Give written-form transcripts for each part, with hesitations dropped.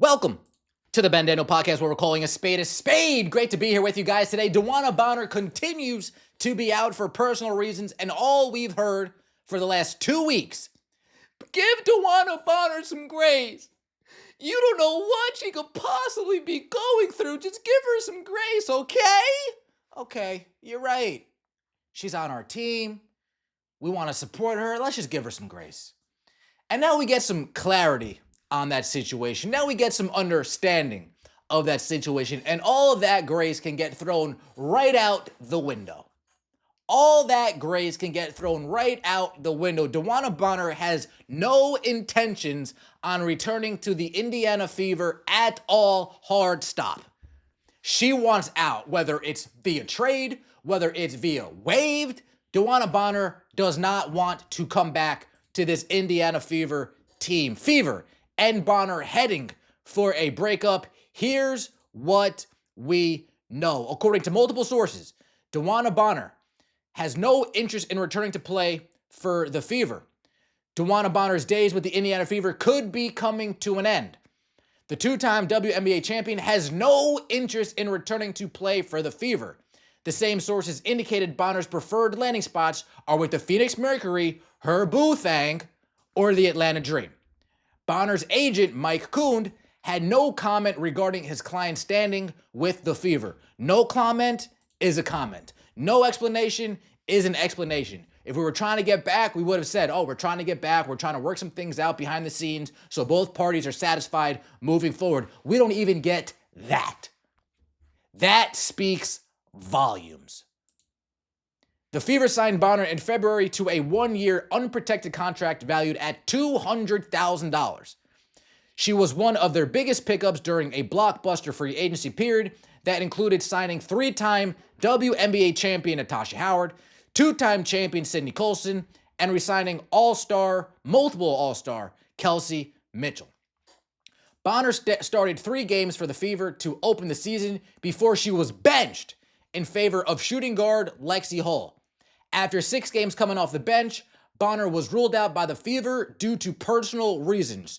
Welcome to the Ben Daniel Podcast, where we're calling a spade a spade. Great to be here with you guys today. DeWanna Bonner continues to be out for personal reasons, and all we've heard for the last 2 weeks, give DeWanna Bonner some grace. You don't know what she could possibly be going through. Just give her some grace, okay? Okay, you're right. She's on our team. We want to support her. Let's just give her some grace. And now we get some clarity on that situation. Now we get some understanding of that situation, and all of that grace can get thrown right out the window. All that grace can get thrown right out the window. DeWanna Bonner has no intentions on returning to the Indiana Fever at all. Hard stop. She wants out, whether it's via trade, whether it's via waived. DeWanna Bonner does not want to come back to this Indiana Fever team. Fever and Bonner heading for a breakup. Here's what we know. According to multiple sources, DeWanna Bonner has no interest in returning to play for the Fever. DeWanna Bonner's days with the Indiana Fever could be coming to an end. The two-time WNBA champion has no interest in returning to play for the Fever. The same sources indicated Bonner's preferred landing spots are with the Phoenix Mercury, her boo thang, or the Atlanta Dream. Bonner's agent, Mike Kund, had no comment regarding his client's standing with the Fever. No comment is a comment. No explanation is an explanation. If we were trying to get back, we would have said, oh, we're trying to get back. We're trying to work some things out behind the scenes so both parties are satisfied moving forward. We don't even get that. That speaks volumes. The Fever signed Bonner in February to a 1-year unprotected contract valued at $200,000. She was one of their biggest pickups during a blockbuster free agency period that included signing 3-time WNBA champion Natasha Howard, 2-time champion Sydney Colson, and re-signing multiple All-Star Kelsey Mitchell. Bonner started 3 games for the Fever to open the season before she was benched in favor of shooting guard Lexi Hull. After 6 games coming off the bench, Bonner was ruled out by the Fever due to personal reasons.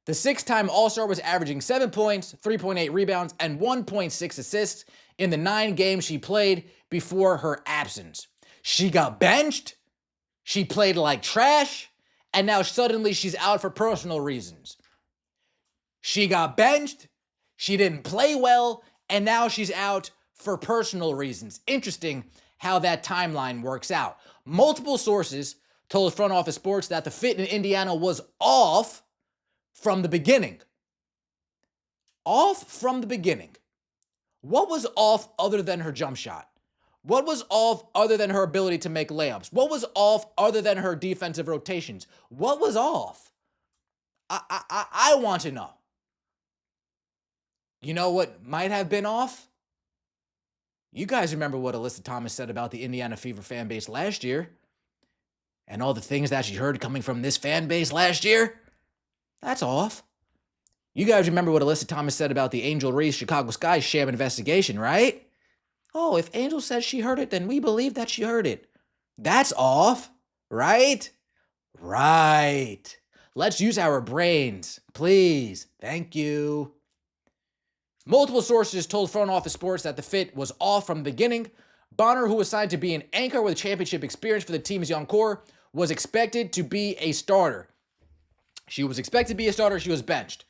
The 6-time All-Star was averaging 7 points, 3.8 rebounds, and 1.6 assists in the 9 games she played before her absence. She got benched, she played like trash, and now suddenly she's out for personal reasons. She got benched, she didn't play well, and now she's out for personal reasons. Interesting how that timeline works out. Multiple sources told Front Office Sports that the fit in Indiana was off from the beginning. Off from the beginning. What was off other than her jump shot? What was off other than her ability to make layups? What was off other than her defensive rotations? What was off? I want to know. You know what might have been off? You guys remember what Alyssa Thomas said about the Indiana Fever fan base last year, and all the things that she heard coming from this fan base last year? That's off. You guys remember what Alyssa Thomas said about the Angel Reese Chicago Sky sham investigation, right? Oh, if Angel says she heard it, then we believe that she heard it. That's off, right? Right. Let's use our brains, please. Thank you. Multiple sources told Front Office Sports that the fit was off from the beginning. Bonner, who was signed to be an anchor with championship experience for the team's young core, was expected to be a starter. She was expected to be a starter. She was benched.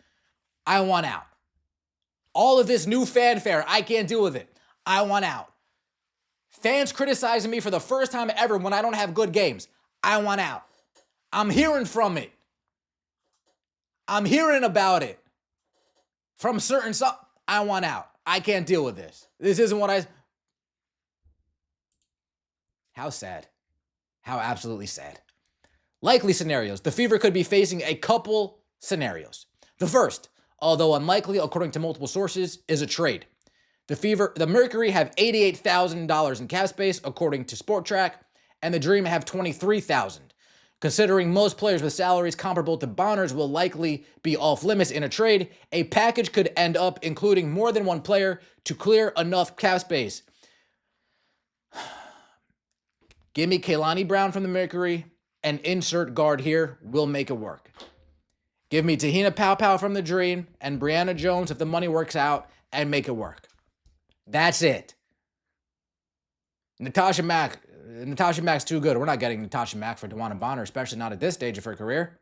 I want out. All of this new fanfare, I can't deal with it. I want out. Fans criticizing me for the first time ever when I don't have good games. I want out. I'm hearing from it. I'm hearing about it. From certain I want out. I can't deal with this. This isn't what I... How sad. How absolutely sad. Likely scenarios. The Fever could be facing a couple scenarios. The first, although unlikely according to multiple sources, is a trade. The Mercury have $88,000 in cap space according to Sport Track, and the Dream have $23,000. Considering most players with salaries comparable to Bonner's will likely be off limits in a trade, a package could end up including more than one player to clear enough cap space. Give me Kehlani Brown from the Mercury and insert guard here. We'll make it work. Give me Tahina Pow from the Dream and Brianna Jones if the money works out, and make it work. That's it. Natasha Mack's too good. We're not getting Natasha Mack for DeWanna Bonner, especially not at this stage of her career.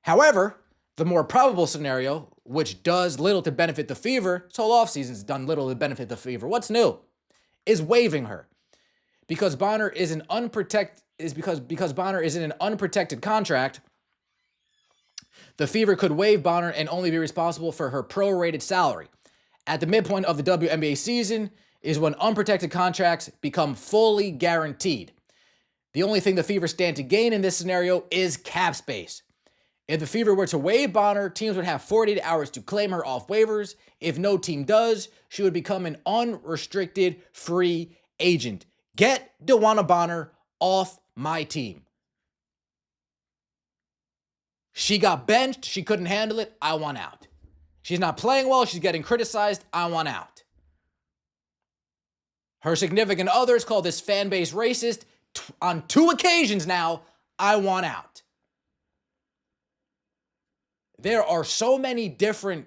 However, the more probable scenario, which does little to benefit the Fever, this whole offseason's done little to benefit the Fever. What's new? Is waiving her. Because Bonner is an because Bonner is in an unprotected contract, the Fever could waive Bonner and only be responsible for her prorated salary. At the midpoint of the WNBA season is when unprotected contracts become fully guaranteed. The only thing the Fever stand to gain in this scenario is cap space. If the Fever were to waive Bonner, teams would have 48 hours to claim her off waivers. If no team does, she would become an unrestricted free agent. Get DeWanna Bonner off my team. She got benched. She couldn't handle it. I want out. She's not playing well. She's getting criticized. I want out. Her significant others call this fan base racist. On 2 occasions now, I want out. There are so many different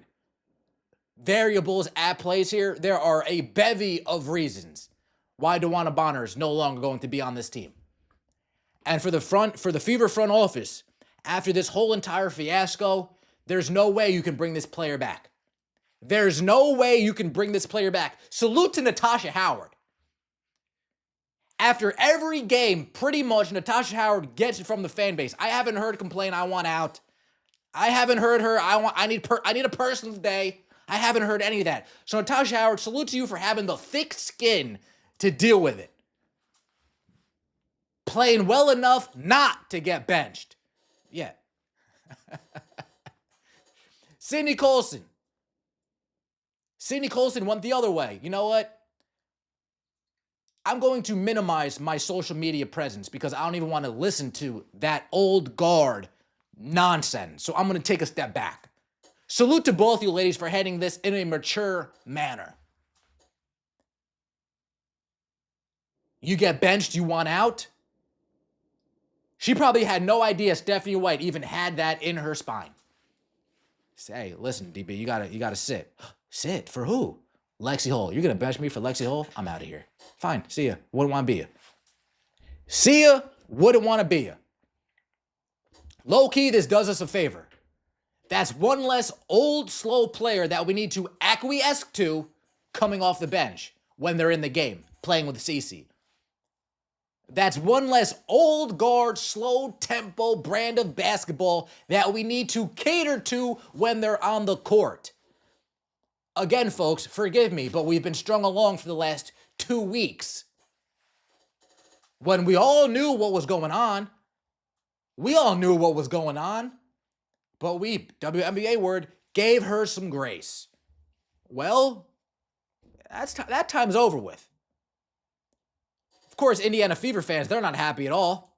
variables at plays here. There are a bevy of reasons why DeWanna Bonner is no longer going to be on this team. And for the Fever front office, after this whole entire fiasco, there's no way you can bring this player back. There's no way you can bring this player back. Salute to Natasha Howard. After every game, pretty much, Natasha Howard gets it from the fan base. I haven't heard her complain, I want out. I haven't heard her, I need a person today. I haven't heard any of that. So Natasha Howard, salute to you for having the thick skin to deal with it. Playing well enough not to get benched. Yeah. Sydney Colson. Sydney Colson went the other way. You know what? I'm going to minimize my social media presence because I don't even want to listen to that old guard nonsense. So I'm going to take a step back. Salute to both you ladies for handling this in a mature manner. You get benched, you want out? She probably had no idea Stephanie White even had that in her spine. Say, listen, DB, you gotta sit. Sit? For who? Lexi Hole. You're gonna bench me for Lexi Hole? I'm out of here. Fine, see ya. Wouldn't want to be ya. See ya, wouldn't want to be ya. Low-key, this does us a favor. That's one less old, slow player that we need to acquiesce to coming off the bench when they're in the game, playing with Cece. That's one less old guard, slow tempo brand of basketball that we need to cater to when they're on the court. Again, folks, forgive me, but we've been strung along for the last 2 weeks. When we all knew what was going on, but we, WNBA word, gave her some grace. Well, that time's over with. Of course, Indiana Fever fans, they're not happy at all,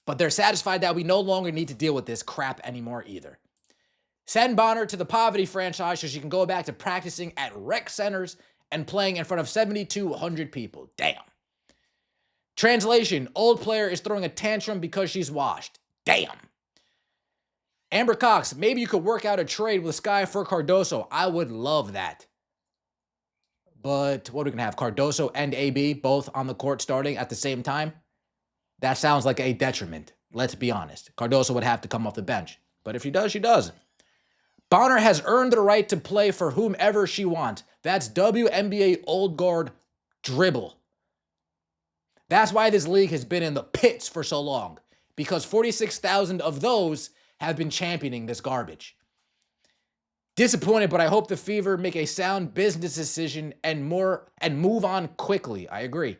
but they're satisfied that we no longer need to deal with this crap anymore either. Send Bonner to the poverty franchise so she can go back to practicing at rec centers and playing in front of 7,200 people. Damn. Translation, old player is throwing a tantrum because she's washed. Damn. Amber Cox, maybe you could work out a trade with Sky for Cardoso. I would love that. But what are we going to have? Cardoso and AB both on the court starting at the same time? That sounds like a detriment. Let's be honest. Cardoso would have to come off the bench. But if she does, she doesn't. Bonner has earned the right to play for whomever she wants. That's WNBA old guard dribble. That's why this league has been in the pits for so long. Because 46,000 of those have been championing this garbage. Disappointed, but I hope the Fever make a sound business decision and move on quickly. I agree.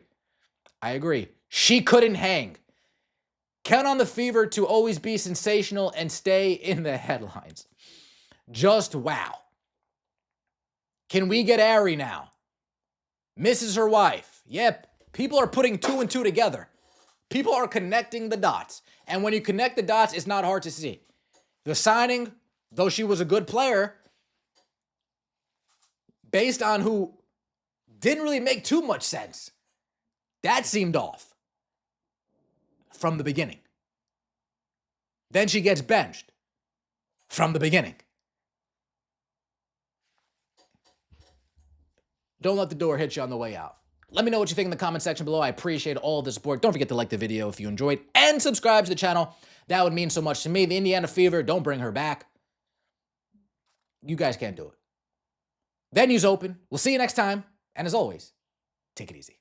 She couldn't hang. Count on the Fever to always be sensational and stay in the headlines. Just wow. Can we get Ari now? Misses her wife. Yep, people are putting 2 and 2 together. People are connecting the dots. And when you connect the dots, it's not hard to see. The signing, though she was a good player, based on who didn't really make too much sense. That seemed off from the beginning. Then she gets benched. from the beginning. Don't let the door hit you on the way out. Let me know what you think in the comment section below. I appreciate all of the support. Don't forget to like the video if you enjoyed and subscribe to the channel. That would mean so much to me. The Indiana Fever, don't bring her back. You guys can't do it. Venue's open. We'll see you next time. And as always, take it easy.